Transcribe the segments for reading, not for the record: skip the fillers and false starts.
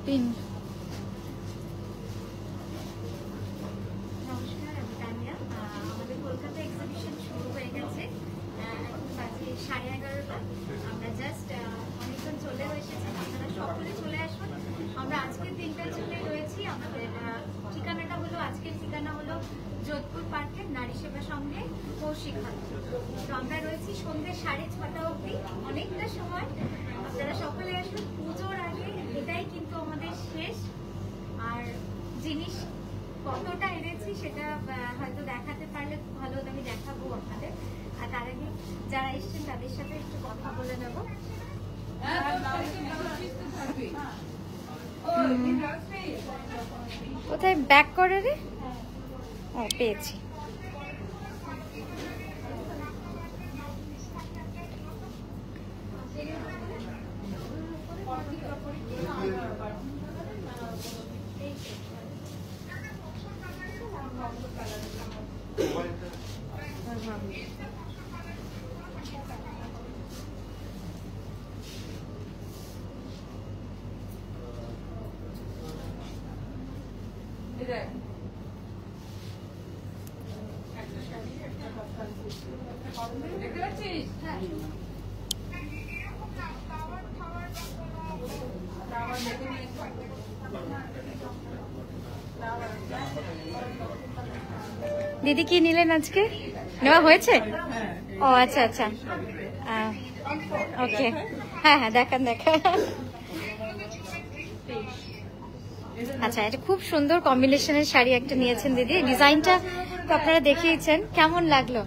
Pin আমাদের Kolkata exhibition শুরু হয়ে গেছে, এখন বাজে 11:30। আমরা জাস্ট অনেকজন চলে এসেছেন, আপনারা সকলে চলে আসুন। আমরা আজকের দিনটার জন্যই রয়েছি। আমাদের ঠিকানাটা হলো, আজকের ঠিকানা হলো যোধপুর পার্কের নারী সেবা সঙ্গে কৌশিক হাট। তো আমরা রয়েছি সন্ধ্যে 6:30 অবধি, অনেকটা সময়। আপনারা সকলে আসুন পুজোর আগে, এটাই কিন্তু আমাদের শেষ। আর জিনিস কতটা এনেছি সেটা হয়তো দেখাতে পারলে খুব ভালো হতো, আমি দেখাবো আপনাদের। আর তার আগে যারা এসছেন তাদের সাথে একটু কথা বলে নেব। কোথায় ব্যাক করে রে? ও, পেয়েছি। দিদি কি নিলেন আজকে? নেওয়া হয়েছে? ও আচ্ছা আচ্ছা, ওকে। হ্যাঁ হ্যাঁ, দেখান দেখান। আচ্ছা, এটা খুব সুন্দর কম্বিনেশনের শাড়ি একটা নিয়েছেন দিদি। ডিজাইনটা তো আপনারা দেখিয়েছেন, কেমন লাগলো?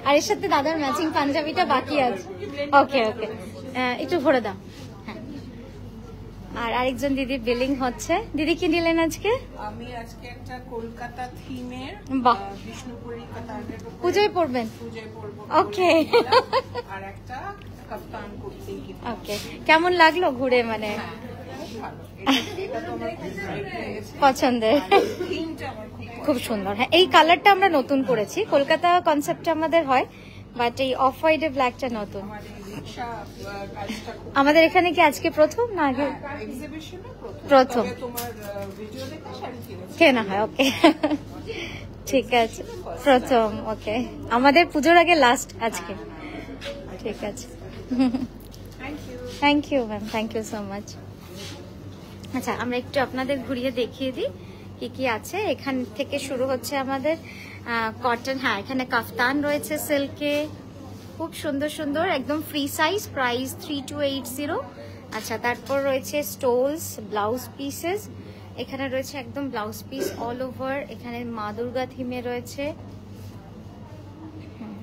আর এর সাথে দাদার ম্যাচিং পাঞ্জাবিটা বাকি আছে। ওকে ওকে, একটু ভরে দাও। হ্যাঁ, আর আরেকজন দিদি বিলিং হচ্ছে। দিদি কি নিলেন আজকে? আমি আজকে একটা কলকাতা থিমের বিষ্ণুপুরি কাতানের উপরে পূজায় পরবেন? পূজায় পরব। ওকে। আর একটা কাফতান কুর্তি। ওকে, কেমন লাগলো ঘুরে? মানে পছন্দের, খুব সুন্দর। হ্যাঁ, এই কালারটা আমরা নতুন করেছি, কলকাতা কনসেপ্ট আমাদের হয়, বাট এই অফ হোয়াইট ব্ল্যাকটা নতুন। আমাদের এখানে কি আজকে প্রথম না আগে? প্রথম কেনা হয়। ওকে, ঠিক আছে, প্রথম। ওকে, আমাদের পুজোর আগে লাস্ট আজকে। ঠিক আছে, thank you ma'am, thank you so much. আচ্ছা, আমরা একটু আপনাদের ঘুরিয়ে দেখিয়ে দিই কি কি আছে। এখান থেকে শুরু হচ্ছে আমাদের কটন। হ্যাঁ, এখানে কাফতান রয়েছে সিল্কে, খুব সুন্দর সুন্দর, একদম ফ্রি সাইজ, প্রাইস 3280। আচ্ছা, তারপর রয়েছে স্টোলস, ব্লাউজ পিসেস। এখানে রয়েছে একদম ব্লাউজ পিস অল ওভার। এখানে মা দুর্গা থিমে রয়েছে।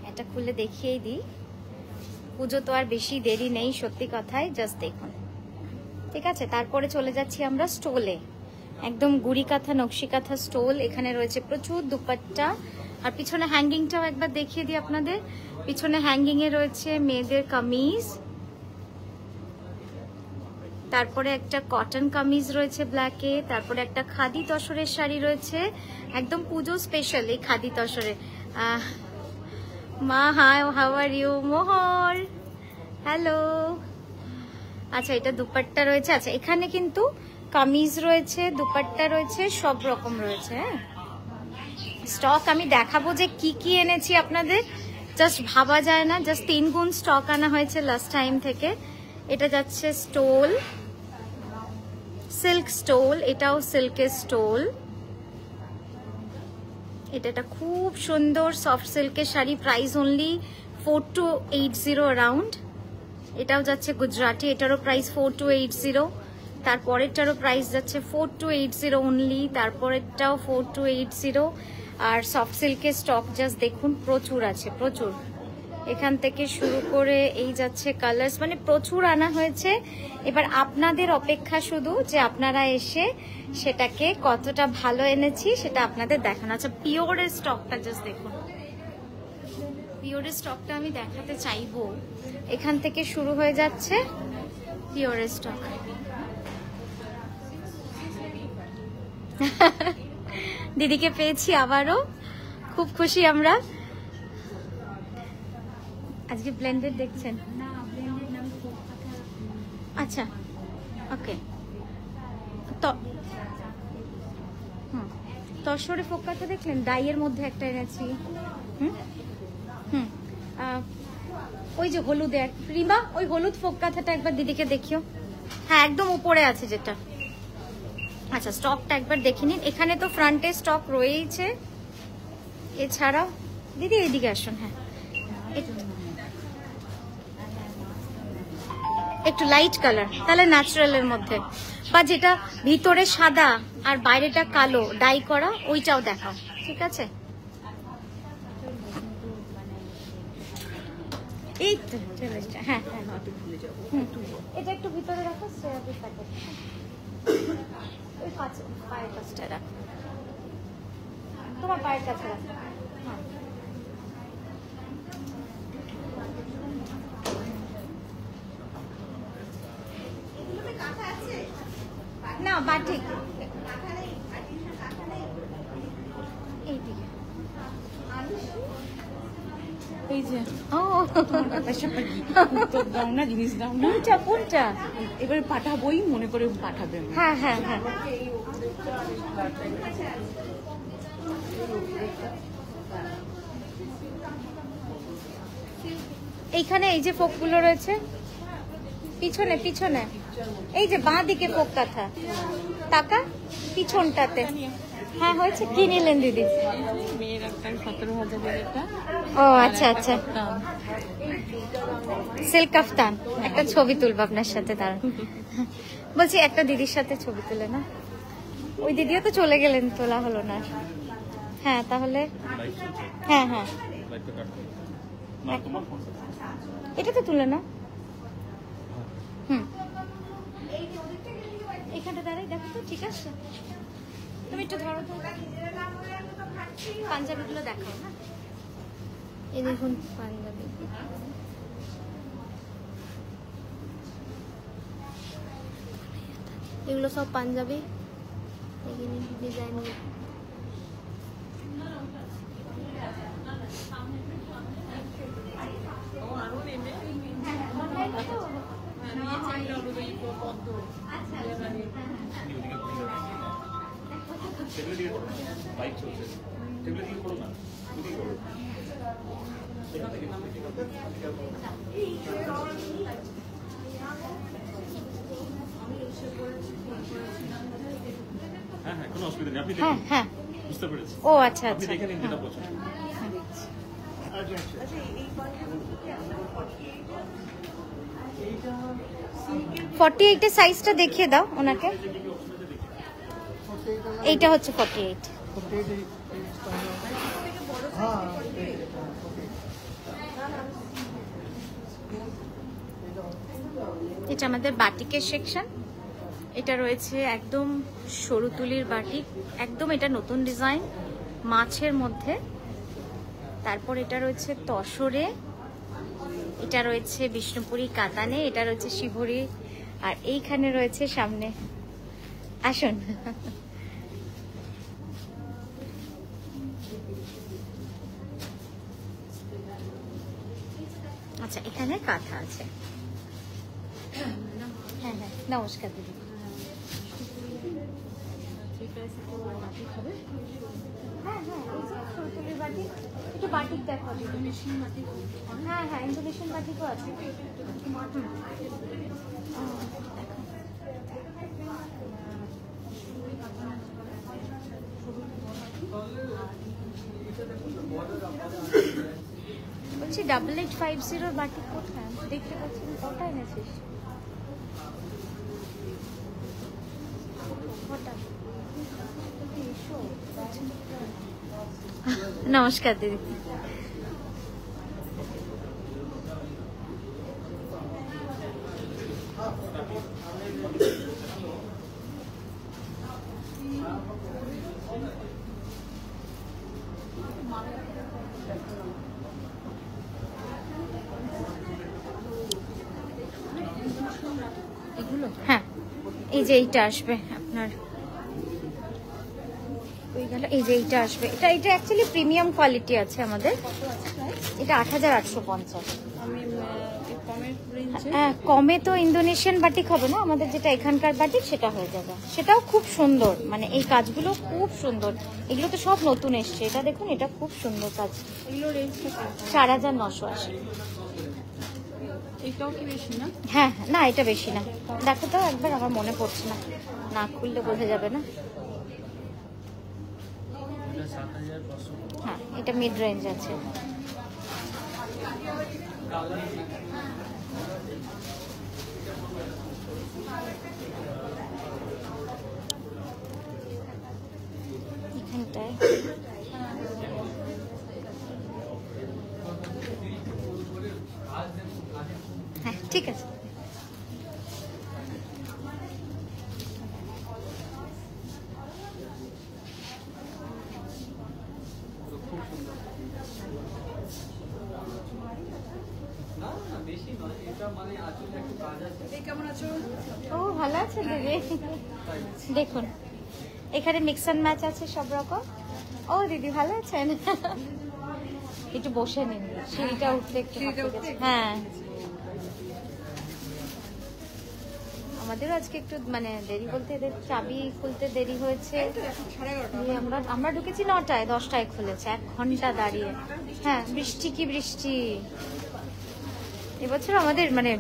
এটা খুলে দেখিয়েই দিই, পুজো তো আর বেশি দেরি নেই, সত্যি কথাই। জাস্ট দেখুন, ঠিক আছে। তারপরে চলে যাচ্ছি আমরা স্টোলে, একদম গুড়ি কাঁথা নকশি কাঁথা স্টোল। এখানে রয়েছে প্রচুর দুপাট্টা। আর পিছনে হ্যাঙ্গিংটাও একবার দেখিয়ে দিই আপনাদের। পিছনে হ্যাঙ্গিং এ রয়েছে মেয়েদের কামিজ, তারপরে একটা কটন কামিজ রয়েছে ব্ল্যাকে, তারপরে একটা খাদি তসরের শাড়ি রয়েছে, একদম পুজো স্পেশাল এই খাদি তসরে। মা hi, how are you? Mohor, hello. আচ্ছা, এটা দুপাট্টা রয়েছে। আচ্ছা, এখানে কিন্তু কামিজ রয়েছে, দুপাট্টা রয়েছে, সব রকম রয়েছে। হ্যাঁ, স্টক আমি দেখাবো যে কি কি এনেছি আপনাদের, জাস্ট ভাবা যায় না। জাস্ট 3 গুণ স্টক আনা হয়েছে লাস্ট টাইম থেকে। এটা যাচ্ছে স্টোল, সিল্ক স্টোল, এটাও সিল্কের স্টোল। এটা খুব সুন্দর সফট সিল্কের শাড়ি, প্রাইস অনলি 4280 অ্যারাউন্ড। এটাও যাচ্ছে গুজরাটি, এটারও প্রাইস 4280। তারপরেরটারও প্রাইস যাচ্ছে 4280 অনলি, তারপরেরটাও 4280। আর সফট সিল্কের স্টক জাস্ট দেখুন, প্রচুর আছে, প্রচুর। এখান থেকে শুরু করে এই যাচ্ছে কালার্স, মানে প্রচুর আনা হয়েছে। এবার আপনাদের অপেক্ষা শুধু যে আপনারা এসে সেটাকে কতটা ভালো এনেছি সেটা আপনাদের দেখানো। আচ্ছা, পিওরের স্টকটা জাস্ট দেখুন, পিওরের স্টকটা আমি দেখাতে চাইবো। এখান থেকে শুরু হয়ে যাচ্ছে পিওরের স্টক। দিদিকে পেয়েছি আবারও, খুব খুশি আমরা। আজকে ব্লেন্ডেড দেখছেন? আচ্ছা, ওকে। তো তসরে ফোকাটা দেখলেন, ডাইয়ের মধ্যে একটা এনেছি। ওই যে হলুদের রিমা, ওই হলুদ ফোক কাঁথাটা একবার দিদিকে দেখিও। হ্যাঁ, একদম উপরে আছে যেটা। আচ্ছা, স্টকটা একবার দেখে নিন। এখানে তো ফ্রন্টে স্টক রয়েইছে, এছাড়াও দিদি এইদিকে আসুন। হ্যাঁ, একটু লাইট কালার, তাহলে ন্যাচারালের মধ্যে, বা যেটা ভিতরে সাদা আর বাইরেটা কালো ডাই করা, ওইটাও দেখাও, ঠিক আছে? এই তো চলে এসছে। হ্যাঁ, এটা একটু ভিতরে রাখো, ওই পায়ের কাছটা রাখো, তোমার পায়ের কাছে রাখো। না, বাটিক এইদিকে। এই যে ও, দাও না, জিনিস দাও না। কোনটা? এবারে পাঠাবোই, মনে করে পাঠাবে। হ্যাঁ হ্যাঁ হ্যাঁ, এইখানে এই যে ফোকগুলো রয়েছে, পিছনে পিছনে এই যে বাঁ দিকে ফোক কাঁথা, টাকা পিছনটাতে। হ্যাঁ, হয়েছে। কি নিলেন দিদি? মেয়ের একটা 17,000 এটা। ও আচ্ছা আচ্ছা, সিল্ক কাফতান। একটা ছবি তুলবো আপনার সাথে, দাঁড়ান। বলছি একটা দিদির সাথে ছবি তুলে না, ওই দিদিও তো চলে গেলেন, তোলা হলো না। হ্যাঁ, তাহলে হ্যাঁ হ্যাঁ, এটা তো তুলে না। এখানটা দাঁড়াই, দেখো তো, ঠিক আছে? তুমি একটু ধরো তো, পাঞ্জাবিগুলো দেখাও না। এই দেখুন পাঞ্জাবি, এগুলো সব পাঞ্জাবি, এখানে ডিজাইন। হ্যাঁ হ্যাঁ, ও আচ্ছা আচ্ছা। 48 এর সাইজটা দেখিয়ে দাও ওনাকে। এইটা হচ্ছে 48। এটা আমাদের বাটিকের সেকশন। এটা রয়েছে একদম সরু তুলির বাটিক, একদম এটা নতুন ডিজাইন, মাছের মধ্যে। তারপর এটা রয়েছে তসরে, এটা রয়েছে বিষ্ণুপুরি কাতানে, এটা রয়েছে শিবরি, আর এইখানে রয়েছে সামনে, আসুন। আচ্ছা, এখানে কাঁথা আছে। হ্যাঁ হ্যাঁ, নমস্কার দিদি। হ্যাঁ হ্যাঁ, এই যে সরতুলির বাটিক, একটু বাটিক দেখো। ইন্দোনেশিয়ান বাটিক, হ্যাঁ হ্যাঁ, ইন্দোনেশিয়ান বাটিকও আছে। বলছি 8850 বাটিক কোথায়? দেখতে পাচ্ছি, কটা এনেছিস? নমস্কার দিদি। এগুলো হ্যাঁ, এই যে এইটা আসবে আপনার, ওই গেল, এই যে এইটা আসবে, এটা অ্যাকচুয়ালি প্রিমিয়াম কোয়ালিটি আছে আমাদের। এটা 8850। আমি কমের রেঞ্জে হ্যাঁ, কমে তো ইন্দোনেশিয়ান বাটিক হবে না, আমাদের যেটা এখানকার বাটিক সেটা হয়ে যাবে। সেটাও খুব সুন্দর, মানে এই কাজগুলো খুব সুন্দর। এগুলো তো সব নতুন এসছে। এটা দেখুন, এটা খুব সুন্দর কাজ। এগুলো রেঞ্জটা 4980। এটাও কি বেশি না? হ্যাঁ হ্যাঁ, না এটা বেশি না। দেখো তো একবার, আমার মনে পড়ছে না, না খুললে বোঝা যাবে না। হ্যাঁ, এটা মিড রেঞ্জ আছে। এখানটায় হ্যাঁ, ঠিক আছে। কেমন আছো? ও ভালো আছে দিদি। দেখুন, এখানে মিক্স অ্যান্ড ম্যাচ আছে সব রকম। ও দিদি ভালো আছেন? একটু বসে নিন, সিঁড়িটা উঠতে একটু হাঁপিয়ে গেছে। হ্যাঁ, আমাদেরও আজকে একটু মানে দেরি, বলতে এদের চাবি খুলতে দেরি হয়েছে। দিয়ে আমরা ঢুকেছি 9টায়, 10টায় খুলেছে, 1 ঘন্টা দাঁড়িয়ে। হ্যাঁ, বৃষ্টি কি বৃষ্টি! এবছর আমাদের মানে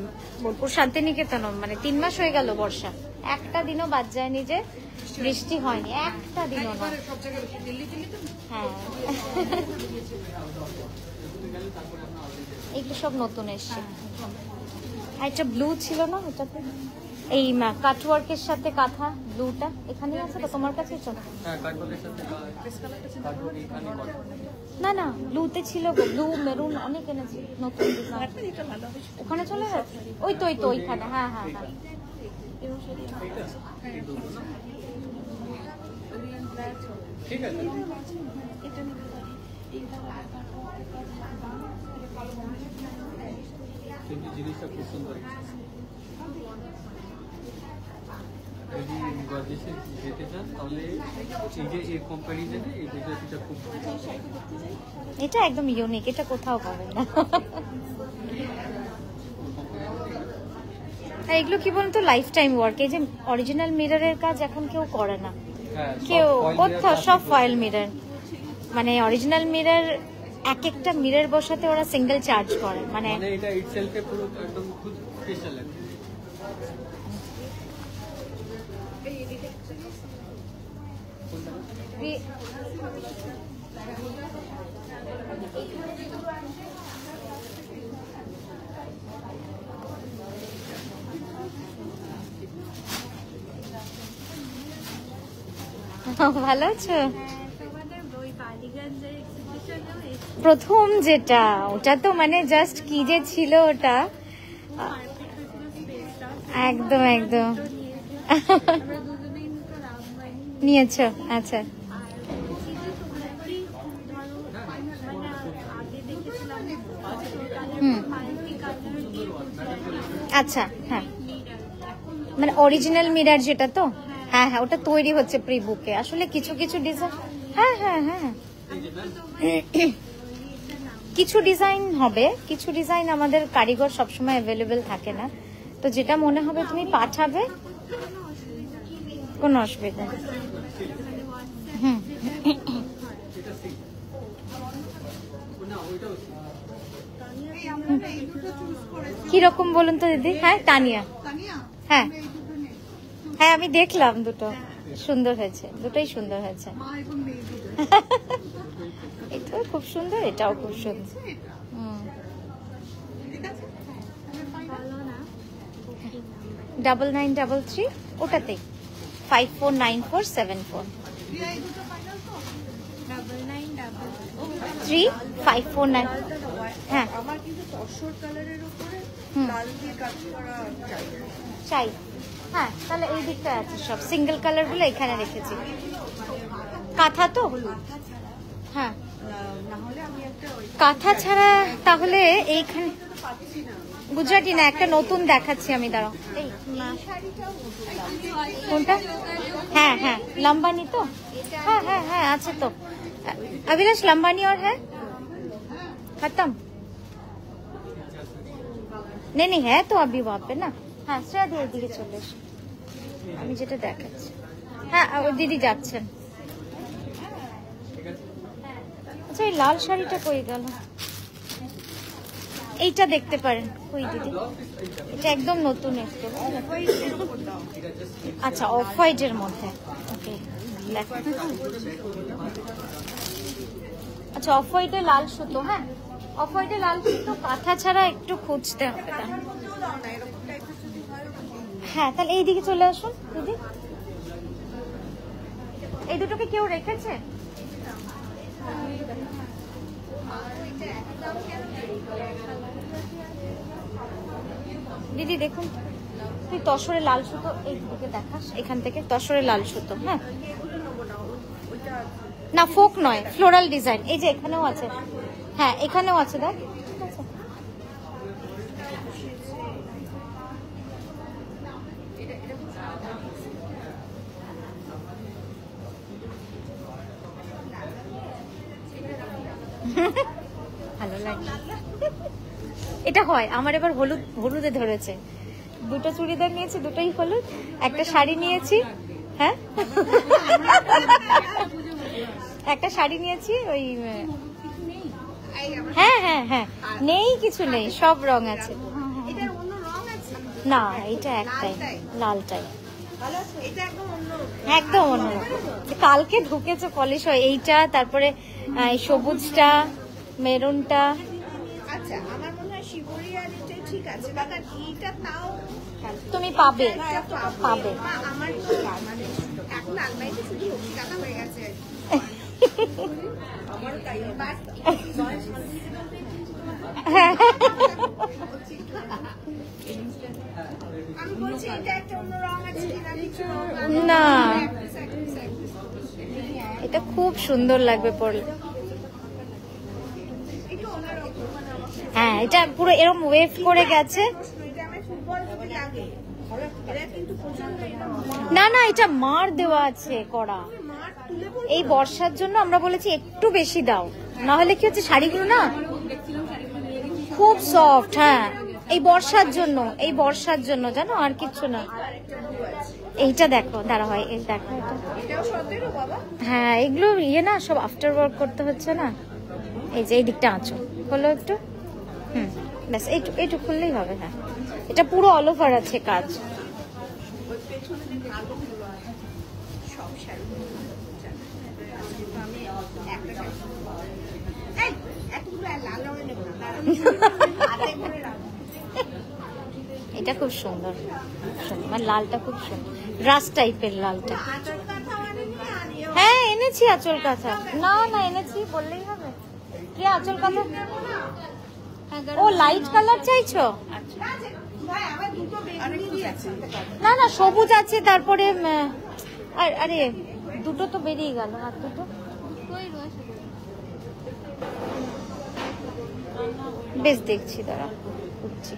বোলপুর শান্তিনিকেতন মানে 3 মাস হয়ে গেল বর্ষা, একটা দিনও বাদ যায়নি যে বৃষ্টি হয়নি, একটা দিনও না। হ্যাঁ, এগুলো সব নতুন এসছে। আর একটা ব্লু ছিল না ওটাতে, এই কাটওয়ার্কের সাথে কাঁথা ব্লুটা এখানেই আছে তো তোমার কাছে? না না, ব্লুতে ছিল, ব্লু মেরুন অনেক এনেছি, নতুন ডিজাইন। ওখানে চলে গেছে, ওই তো ওইখানে। হ্যাঁ হ্যাঁ হ্যাঁ, ঠিক আছে। কিন্তু জিনিসটা খুব সুন্দর। যদি গর্জেসে যেতে চান তাহলে এই যে এই কম্প্যারিজনে এই দুটোটা খুব, এটা একদম ইউনিক, এটা কোথাও পাবেন না। আর এগুলো কি বলতো, লাইফ টাইম ওয়ার্ক। এই যে অরিজিনাল মিররের কাজ এখন কেউ করে না, কেউ কোথাও, সব ফয়েল মিরর। মানে অরিজিনাল মিরর, এক একটা মিরর বসাতে ওরা সিঙ্গেল চার্জ করে, মানে এটা ইটসেলফে পুরো একদম খুব স্পেশাল লাগে। ভালো আছো? প্রথম যেটা, ওটা তো মানে জাস্ট কি যে ছিল ওটা, একদম একদম নিয়েছো। আচ্ছা, আচ্ছা, হ্যাঁ, মানে অরিজিনাল মিরর যেটা তো, হ্যাঁ হ্যাঁ, ওটা তৈরি হচ্ছে প্রি বুকে। আসলে কিছু কিছু ডিজাইন, হ্যাঁ হ্যাঁ হ্যাঁ, কিছু ডিজাইন হবে, কিছু ডিজাইন আমাদের কারিগর সবসময় অ্যাভেলেবেল থাকে না, তো যেটা মনে হবে তুমি পাঠাবে, কোনো অসুবিধা নেই। হুম, কিরকম বলুন তো দিদি? হ্যাঁ, তানিয়া। হ্যাঁ হ্যাঁ, আমি দেখলাম দুটো, সুন্দর হয়েছে, দুটোই সুন্দর হয়েছে। এটাও খুব সুন্দর, এটাও খুব সুন্দর। 9933 ওটাতেই 549474 3549। হ্যাঁ, আমার কিন্তু তসর কালারের উপরে লাল দিয়ে কাজ করা চাই। হ্যাঁ, তাহলে এই দিকটা আছে, সব সিঙ্গেল কালার গুলো এখানে রেখেছি। কাঁথা তো, কাঁথা ছাড়া হ্যাঁ না হলে আমি একটা ওই কাঁথা ছাড়া তাহলে এইখানে পাচ্ছি না। গুজরাটি না, একটা নতুন দেখাচ্ছি আমি, দাঁড়াও। এই না, শাড়িটাও নতুন লাগছে। কোনটা? হ্যাঁ হ্যাঁ লম্বানি তো, হ্যাঁ হ্যাঁ হ্যাঁ আছে তো। अभिलाष लंबानी और है खत्म? नहीं नहीं है तो अभी वहाँ पे ना। হ্যাঁ শ্রেয়া দিয়ে দিকে চলে এসো, আমি যেটা দেখাচ্ছি। হ্যাঁ ও দিদি যাচ্ছেন। আচ্ছা এই লাল শাড়িটা কই গেল? এইটা দেখতে পারেন কই দিদি, এটা একদম নতুন একটু। আচ্ছা অফ হোয়াইটের মধ্যে, ওকে দেখো। আচ্ছা অফ হোয়াইটে লাল সুতো, হ্যাঁ অফ হোয়াইটে লাল সুতো কাঁথা ছাড়া একটু খুঁজতে হবে। হ্যাঁ তাহলে এইদিকে চলে আসুন দিদি। এই দুটোকে কেউ রেখেছে? দিদি দেখুন, তুই তসরে লাল সুতো এই দিকে দেখাস, এখান থেকে তসরে লাল সুতো। হ্যাঁ না ফোক নয়, ফ্লোরাল ডিজাইন। এই যে এখানেও আছে, হ্যাঁ এখানেও আছে দেখ। ভালো লাগে এটা হয় আমার। এবার হলুদ, হলুদে ধরেছে। দুটো চুড়িদার নিয়েছি, দুটোই হলুদ। একটা শাড়ি নিয়েছি, হ্যাঁ একটা শাড়ি নিয়েছি ওই, হ্যাঁ হ্যাঁ হ্যাঁ নেই কিছু নেই, সব রং আছে। না এটা একটাই লালটাই, একদম অন্যরকম। কালকে ঢুকেছে পলিশ হয় এইটা, তারপরে সবুজটা, মেরুনটা। আচ্ছা আমার মনে হয় শিবরি আর এটাই ঠিক আছে, কারণ এইটা তাও তুমি পাবে পাবে। আমার তো মানে এখন আলমারিতে শুধু সবজি কাটা হয়ে গেছে। আমারও তাই, বাট আমি বলছি এটা একটা অন্য রং আছে কিনা কিছু না, এটা খুব সুন্দর লাগবে পরলে। হ্যাঁ এটা পুরো এরকম ওয়েভ করে গেছে। না না এটা মার দেওয়া আছে করা, এই বর্ষার জন্য আমরা বলেছি একটু বেশি দাও, না হলে কি হচ্ছে শাড়িগুলো না খুব সফট। হ্যাঁ এই বর্ষার জন্য, এই বর্ষার জন্য জানো, আর কিচ্ছু না। এইটা দেখো, দাঁড়া হয় এই দেখো এটা। হ্যাঁ এগুলো ইয়ে না, সব আফটার ওয়ার্ক করতে হচ্ছে না। এই যে এই দিকটা আঁচো হলো একটু, ব্যাস এইটুকু এইটুকু খুললেই হবে। হ্যাঁ এটা পুরো অল ওভার আছে কাজ। এটা খুব সুন্দর, মানে লালটা খুব সুন্দর, গ্রাস টাইপের লালটা। হ্যাঁ এনেছি আঁচল কাঁথা। না না এনেছি বললেই হবে। কি আঁচল কাঁথা? ও লাইট কালার চাইছো? না না সবুজ আছে, তারপরে আরে দুটো তো বেরিয়ে গেল, আর দুটো বেশ দেখছি, দাঁড়া বুঝছি।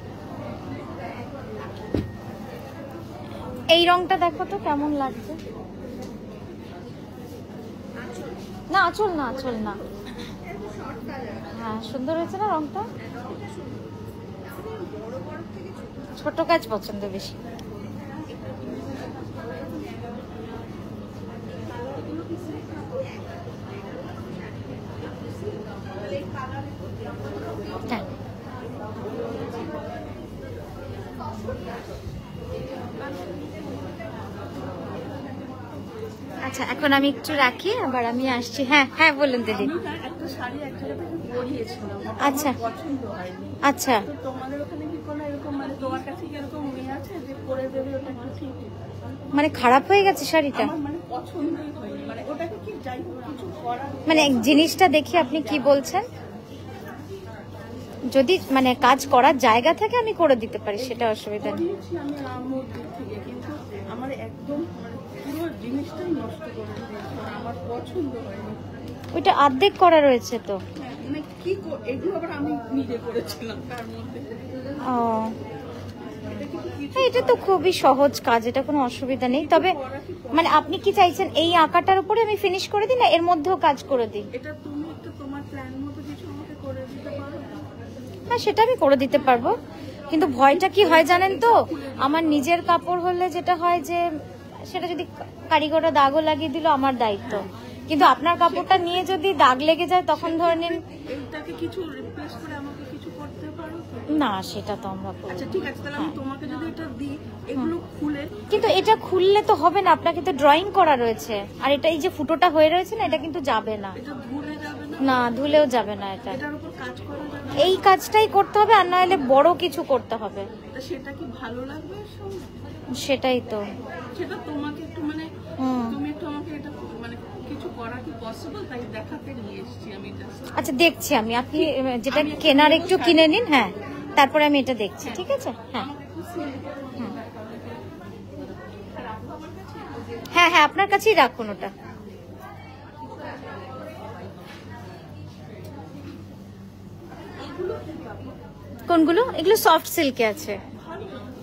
এই রংটা দেখো তো কেমন লাগছে। না আঁচল না, আঁচল না। হ্যাঁ সুন্দর হয়েছে না রংটা। ছোট কাজ পছন্দ বেশি। হ্যাঁ আচ্ছা এখন আমি একটু রাখি, আবার আমি আসছি। হ্যাঁ হ্যাঁ বলুন দিদি। একটা শাড়ি এক জায়গা থেকে পরিয়েছিলাম, আচ্ছা পছন্দ হয়নি। আচ্ছা তো তোমাদের ওখানে কি কোনো এরকম, মানে তোমার কাছে কি এরকম মেয়ে আছে যে পরে দেবে ওটা একটু ঠিক? মানে খারাপ হয়ে গেছে শাড়িটা? আমার মানে পছন্দই হয়নি, মানে ওটাকে কি যাই হোক কিছু করার, মানে জিনিসটা দেখি আপনি কি বলছেন। যদি মানে কাজ করার জায়গা থেকে আমি করে দিতে পারি, সেটা অসুবিধা নেই। করিয়েছি আমি আম্মুর দিক থেকে, কিন্তু আমার একদম মানে পুরো জিনিসটাই নষ্ট করে দিয়েছে, আমার পছন্দ হয়নি। ওইটা অর্ধেক করা রয়েছে তো। মানে কি এগুলো আবার আমি নিজে করেছিলাম তার মধ্যে। ও হ্যাঁ, এটা তো খুবই সহজ কাজ, এটা কোনো অসুবিধা নেই। তবে মানে আপনি কি চাইছেন এই আঁকাটার উপরে আমি ফিনিশ করে দিই, না এর মধ্যেও কাজ করে দিই? এটা তুমি একটু তোমার প্ল্যান মতো কিছু আমাকে করে দিতে পারো? হ্যাঁ, সেটা আমি করে দিতে পারবো, কিন্তু ভয়টা কি হয় জানেন তো, আমার নিজের কাপড় হলে যেটা হয় যে সেটা যদি কারিগররা দাগও লাগিয়ে দিল আমার দায়িত্ব, কিন্তু আপনার কাপড়টা নিয়ে যদি দাগ লেগে যায় তখন ধরে নিন। এইটাকে কিছু রিপ্লেস করে আমাকে কিছু করতে পারো তো? না, সেটা তো আমরা করব। আচ্ছা ঠিক আছে, তাহলে আমি তোমাকে যদি এটা দিই, এগুলো খুলে। কিন্তু এটা খুললে তো হবে না, আপনাকে তো ড্রয়িং করা রয়েছে, আর এটা এই যে ফুটোটা হয়ে রয়েছে না, এটা কিন্তু যাবে না। এটা ধুলে যাবে না? না, ধুলেও যাবে না। এটা এটার উপর কাজ করা যাবে? এই কাজটাই করতে হবে, আর না হলে বড় কিছু করতে হবে। তা সেটা কি ভালো লাগবে এর সঙ্গে? সেটাই তো। সেটা তোমাকে একটু মানে হুম। তুমি একটু আমাকে এটা মানে কিছু করা কি পসিবল, তাই দেখাতে নিয়ে এসেছি আমি জাস্ট। আচ্ছা, দেখছি আমি, আপনি যেটা কেনার একটু কিনে নিন, হ্যাঁ, তারপরে আমি এটা দেখছি, ঠিক আছে? হ্যাঁ হ্যাঁ হ্যাঁ, আপনার কাছেই রাখুন ওটা। কোনগুলো? এগুলো সফট সিল্কে আছে,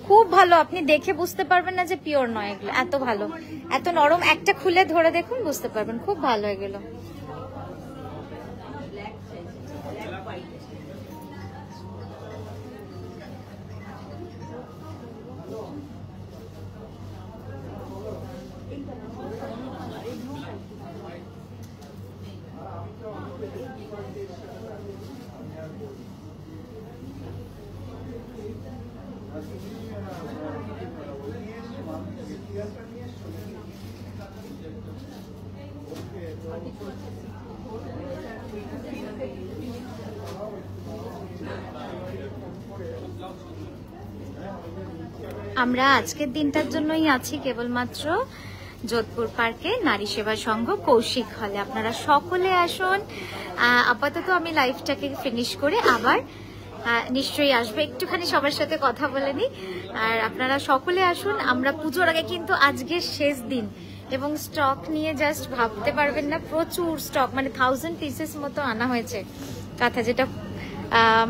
খুব ভালো। আপনি দেখে বুঝতে পারবেন না যে পিওর নয়, এগুলো এত ভালো, এত নরম। একটা খুলে ধরে দেখুন, বুঝতে পারবেন, খুব ভালো এগুলো। আমরা আজকের দিনটার জন্যই আছি কেবলমাত্র যোধপুর পার্কে নারী সেবা সংঘ কৌশিক হলে। আপনারা সকলে আসুন। আপাতত আমি লাইভটাকে ফিনিশ করে আবার নিশ্চয়ই আসবে, একটুখানি সবার সাথে কথা বলে নিই। আর আপনারা সকলে আসুন, আমরা পুজোর আগে কিন্তু আজকে শেষ দিন, এবং স্টক নিয়ে জাস্ট ভাবতে পারবেন না, প্রচুর স্টক, মানে 1000 পিসেস মতো আনা হয়েছে কাঁথা, যেটা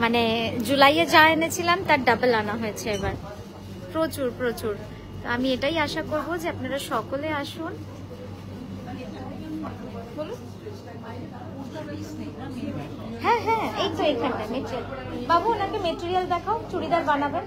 মানে জুলাইয়ে যা এনেছিলাম তার ডাবল আনা হয়েছে এবার, প্রচুর প্রচুর। আমি এটাই আশা করব যে আপনারা সকলে আসুন। হ্যাঁ হ্যাঁ, এই তো এখানটা মেটেরিয়াল। বাবু, ওনাকে মেটেরিয়াল দেখাও, চুড়িদার বানাবেন।